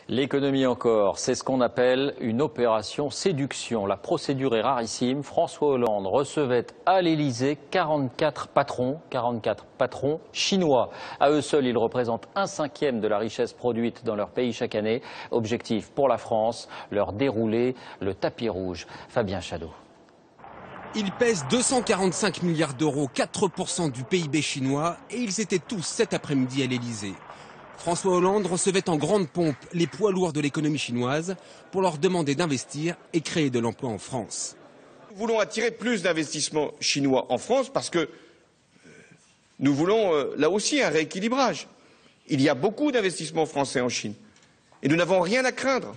L'économie encore, c'est ce qu'on appelle une opération séduction. La procédure est rarissime. François Hollande recevait à l'Élysée 44 patrons chinois. À eux seuls, ils représentent 1/5 de la richesse produite dans leur pays chaque année. Objectif pour la France, leur dérouler le tapis rouge. Fabien Chadeau. Ils pèsent 245 milliards d'euros, 4% du PIB chinois, et ils étaient tous cet après-midi à l'Élysée. François Hollande recevait en grande pompe les poids lourds de l'économie chinoise pour leur demander d'investir et créer de l'emploi en France. Nous voulons attirer plus d'investissements chinois en France parce que nous voulons là aussi un rééquilibrage. Il y a beaucoup d'investissements français en Chine et nous n'avons rien à craindre,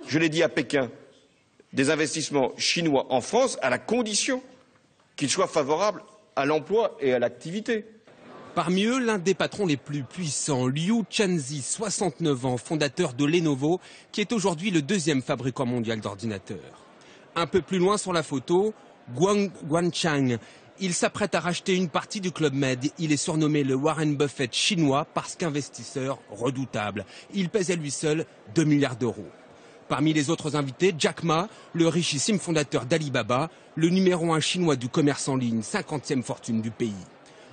je l'ai dit à Pékin, des investissements chinois en France à la condition qu'ils soient favorables à l'emploi et à l'activité. Parmi eux, l'un des patrons les plus puissants, Liu Chanzi, 69 ans, fondateur de Lenovo, qui est aujourd'hui le 2e fabricant mondial d'ordinateurs. Un peu plus loin sur la photo, Guangchang. Il s'apprête à racheter une partie du Club Med. Il est surnommé le Warren Buffett chinois parce qu'investisseur redoutable. Il pèse à lui seul 2 milliards d'euros. Parmi les autres invités, Jack Ma, le richissime fondateur d'Alibaba, le numéro 1 chinois du commerce en ligne, 50e fortune du pays.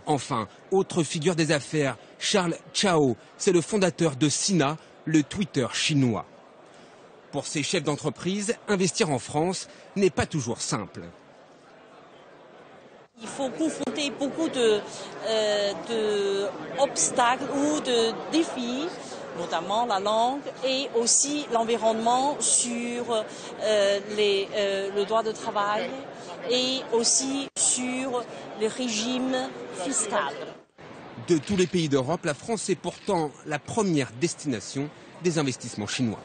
Enfin, autre figure des affaires, Charles Chao, c'est le fondateur de Sina, le Twitter chinois. Pour ces chefs d'entreprise, investir en France n'est pas toujours simple. Il faut confronter beaucoup d'obstacles ou de défis, notamment la langue et aussi l'environnement sur le droit de travail et aussi sur le régime fiscal. De tous les pays d'Europe, la France est pourtant la première destination des investissements chinois.